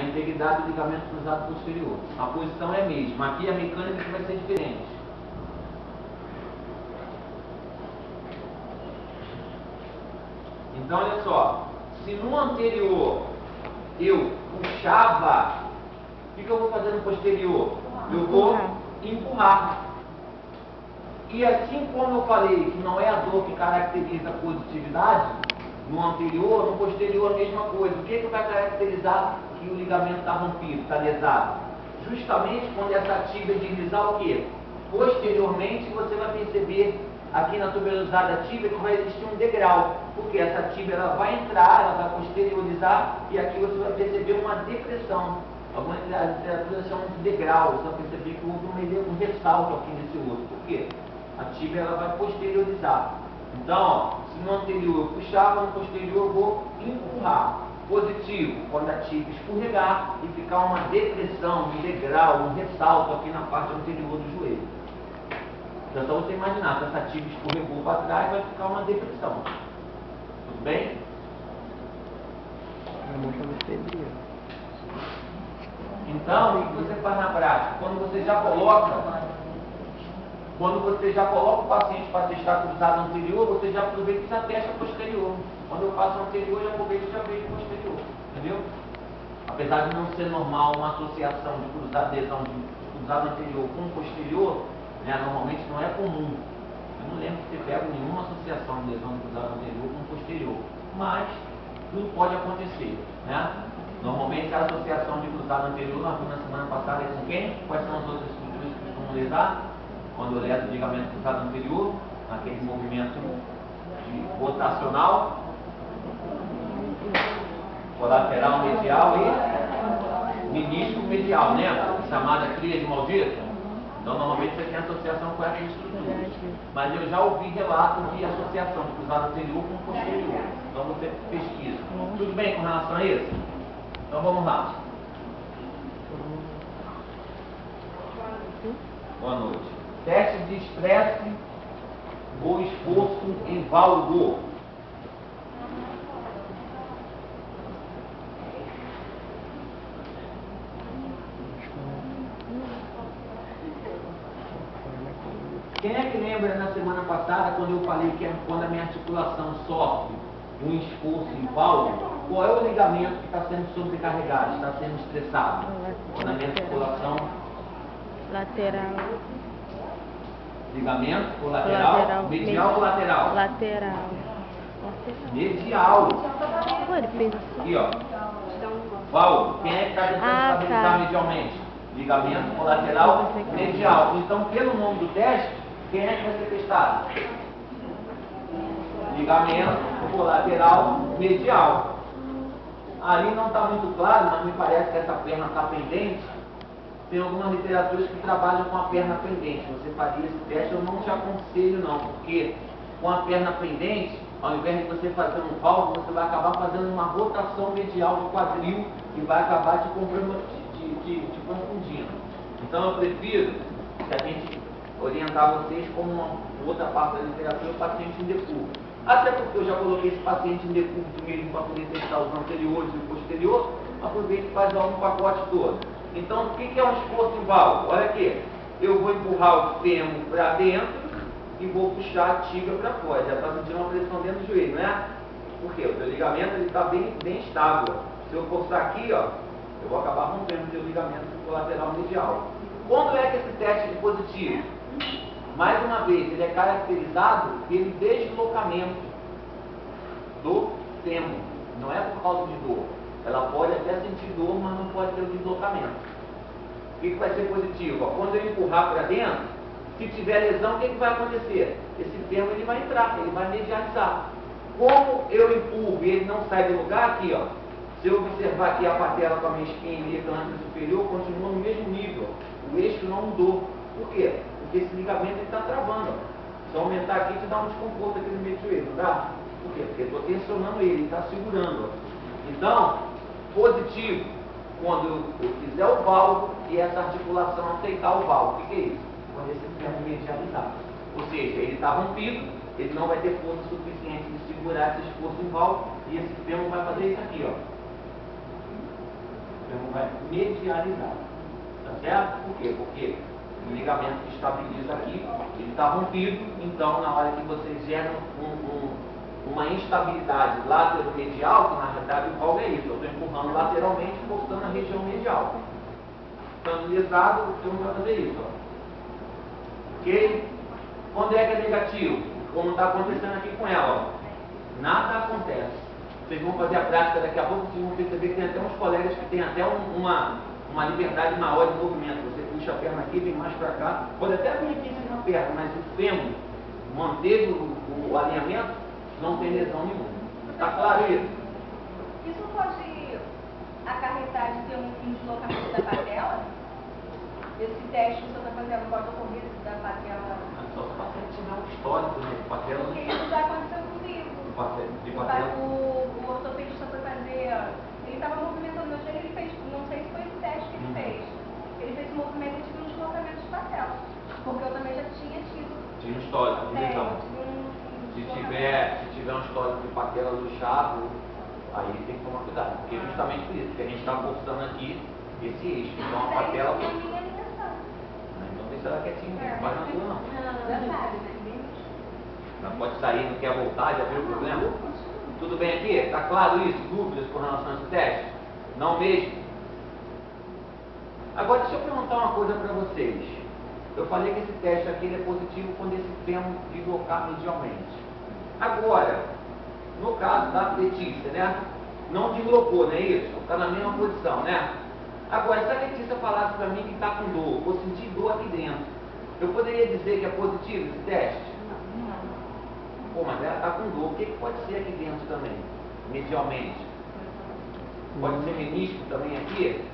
a integridade do ligamento cruzado posterior. A posição é a mesma, aqui a mecânica vai ser diferente. Então, olha só, se no anterior eu puxava, o que eu vou fazer no posterior? Eu vou empurrar. E assim como eu falei que não é a dor que caracteriza a positividade, no anterior, no posterior a mesma coisa. O que vai caracterizar que o ligamento está rompido, está lesado? Justamente quando essa tíbia deslizar o quê? Posteriormente você vai perceber aqui na tuberosidade da tíbia que vai existir um degrau, porque essa tíbia ela vai entrar, ela vai posteriorizar e aqui você vai perceber uma depressão. Algumas literaturas chamam de degrau, você vai perceber que houve um ressalto aqui nesse osso. Por quê? A tíbia ela vai posteriorizar. Então, ó, se no anterior eu puxava, no posterior eu vou empurrar. Positivo, quando a tíbia escorregar e ficar uma depressão, um degrau, um ressalto aqui na parte anterior do joelho. Então, só você imaginar, se essa tíbia escorregou para trás, vai ficar uma depressão. Tudo bem? Então, o que você faz na prática? Quando você já coloca o paciente para testar cruzado anterior, você já aproveita e já testa posterior. Quando eu faço anterior, já aproveito e já vejo posterior. Entendeu? Apesar de não ser normal uma associação de adesão de cruzado anterior com posterior, né, normalmente não é comum. Eu não lembro de ter pego nenhuma associação de lesão de cruzado anterior com posterior. Mas tudo pode acontecer. Né? Normalmente a associação de cruzado anterior, nós vimos na semana passada, é com quem? Quais são as outras estruturas que costumam lesar? Quando eu leso o ligamento cruzado anterior, naquele movimento rotacional, colateral medial e menisco medial, né? Chamada tríade maldita. Então, normalmente você tem associação com essas estruturas. Mas eu já ouvi relatos de associação de cruzado anterior com posterior. Então, você pesquisa. Tudo bem com relação a isso? Então, vamos lá. Boa noite. Teste de estresse ou esforço em valgo. Quem é que lembra na semana passada, quando eu falei que quando a minha articulação sofre um esforço em valgo, qual é o ligamento que está sendo sobrecarregado, está sendo estressado? Quando a minha articulação... Lateral. Ligamento ou lateral? Medial ou lateral? Lateral. Medial. Aqui, ó. Valgo. Quem é que está tentando estabilizar medialmente? Ligamento ou lateral? Medial. Então, pelo nome do teste, quem é que vai ser testado? Ligamento colateral medial. Ali não está muito claro, mas me parece que essa perna está pendente. Tem algumas literaturas que trabalham com a perna pendente. Você faria esse teste, eu não te aconselho não, porque com a perna pendente, ao invés de você fazer um valgo, você vai acabar fazendo uma rotação medial do quadril e vai acabar te confundindo. Então eu prefiro que a gente orientar vocês como uma outra parte da literatura, o paciente em decúbito. Até porque eu já coloquei esse paciente em decúbito mesmo para poder testar os anteriores e o posterior, aproveita e faz um pacote todo. Então, o que é um esforço em valgo? Olha aqui, eu vou empurrar o fêmur para dentro e vou puxar a tíbia para fora. Já está sentindo uma pressão dentro do joelho, não é? Por quê? O seu ligamento está bem estável. Se eu forçar aqui, ó, eu vou acabar rompendo o seu ligamento colateral medial. Quando é que esse teste é positivo? Mais uma vez, ele é caracterizado pelo deslocamento do fêmur. Não é por causa de dor. Ela pode até sentir dor, mas não pode ter o deslocamento. O que vai ser positivo? Quando eu empurrar para dentro, se tiver lesão, o que vai acontecer? Esse fêmur ele vai entrar, ele vai medializar. Como eu empurro e ele não sai do lugar, aqui, ó. Se eu observar aqui a patela com a minha espinha ilíaca superior, continua no mesmo nível. O eixo não mudou. Por quê? Porque esse ligamento está travando. Se eu aumentar aqui, te dá um desconforto aqui no meio do joelho, não dá? Por quê? Porque eu estou tensionando ele está segurando. Então, positivo, quando eu fizer o valgo e essa articulação aceitar o valgo. O que é isso? Quando esse fêmur medializar. Ou seja, ele está rompido, ele não vai ter força suficiente de segurar esse esforço em valgo e esse fêmur vai fazer isso aqui, ó. O fêmur não é medializado. Tá certo? Por quê? Porque o ligamento que estabiliza aqui, ele está rompido, então na hora que você gera uma instabilidade lateromedial, que na realidade o valgo é isso, eu estou empurrando lateralmente, forçando a região medial. Estando lesado, eu não vai fazer isso. Ó. Ok? Quando é que é negativo? Como está acontecendo aqui com ela. Ó. Nada acontece. Vocês vão fazer a prática daqui a pouco, vocês vão perceber que tem até uns colegas que têm até uma liberdade maior de movimento. Você puxa a perna aqui, vem mais para cá. Pode até vir aqui em cima da perna, mas o fêmur manteve o alinhamento, não tem lesão nenhuma. Está claro isso? Isso pode acarretar de ter um deslocamento da patela? Esse teste que o senhor está fazendo pode ocorrer da patela? Só se o paciente tiver um histórico, né? De patela. Porque isso já aconteceu comigo. De patela. O ortopedista foi fazer. Ele estava movimentando meu joelho, ele fez, não sei se foi esse teste que ele fez. Ele fez um movimento e tive um deslocamento de patela. Porque eu também já tinha tido. Tinha um histórico, então. Se tiver um histórico de patela luxado, aí tem que tomar cuidado. Porque justamente por isso, porque a gente está forçando aqui esse eixo. Então a patela. Então tem que estar quietinho, não faz na tua não. Já sabe, né? Não pode sair, não quer voltar, já viu o problema? Tudo bem aqui? Está claro isso? Dúvidas com relação a esse teste? Não mesmo? Agora deixa eu perguntar uma coisa para vocês. Eu falei que esse teste aqui ele é positivo quando esse fêmur deslocar medialmente. Agora, no caso da Letícia, né? Não deslocou, não é isso? Está na mesma posição, né? Agora, se a Letícia falasse para mim que está com dor, vou sentir dor aqui dentro, eu poderia dizer que é positivo esse teste? Pô, mas ela está com dor, o que pode ser aqui dentro também, medialmente? Pode ser menisco também aqui?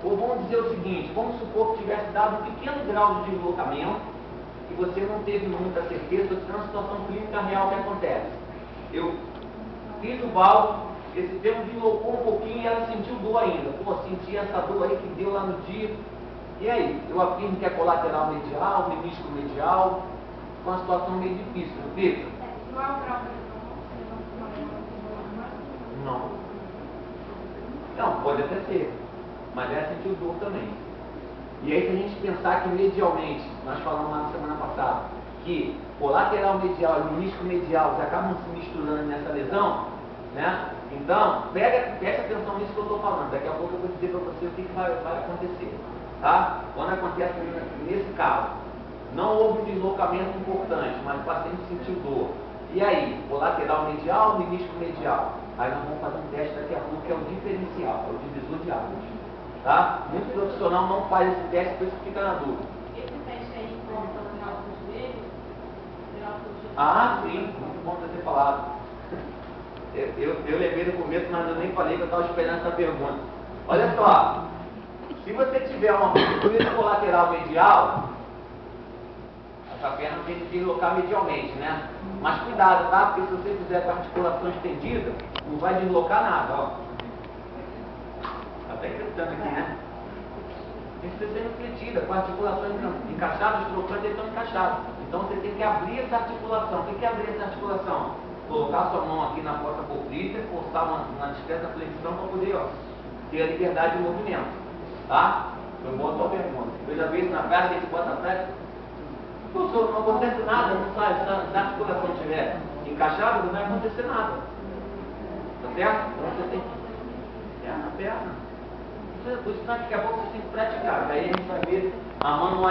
Ou vamos dizer o seguinte, vamos supor que tivesse dado um pequeno grau de deslocamento e você não teve muita certeza de uma situação clínica real que acontece. Eu fiz o valgo, esse termo deslocou um pouquinho e ela sentiu dor ainda. Pô, senti essa dor aí que deu lá no dia. E aí? Eu afirmo que é colateral medial, menisco medial, com uma situação meio difícil, não fica? Não é um grau de Não. Não, pode até ser. Mas ela sentiu dor também. E aí, se a gente pensar que medialmente, nós falamos lá na semana passada, que o lateral medial e o menisco medial já acabam se misturando nessa lesão, né? Então, preste atenção nisso que eu estou falando. Daqui a pouco eu vou dizer para você o que vai acontecer. Tá? Quando acontece nesse caso, não houve um deslocamento importante, mas o paciente sentiu dor. E aí, o lateral medial, o menisco medial. Aí nós vamos fazer um teste daqui a pouco, que é o diferencial, é o divisor de águas. Tá? Muito profissional não faz esse teste, por isso que fica na dúvida. Esse teste aí conta no grau do joelho? Ah, sim, muito bom você ter falado. Eu levei no começo, mas eu nem falei que eu estava esperando essa pergunta. Olha só, se você tiver uma fratura colateral medial, essa perna tem que deslocar medialmente, né? Mas cuidado, tá? Porque se você fizer com a articulação estendida, não vai deslocar nada, ó. Tá até gritando aqui, né? Tem que ser sendo flexida, com a articulação encaixada, os trocantes estão encaixados. Então você tem que abrir essa articulação. O que é abrir essa articulação? Colocar sua mão aqui na costa poplítea, forçar uma discreta flexão para poder, ó, ter a liberdade de movimento. Tá? Foi boa a tua pergunta. Eu já vi isso na praia, a gente bota atrás. Professor, não acontece nada, não sai. Se a articulação estiver encaixada, não vai acontecer nada. Tá certo? Então você tem que. É na perna. Por isso, daqui a pouco você tem que praticar. Daí a gente vai ver a manualidade.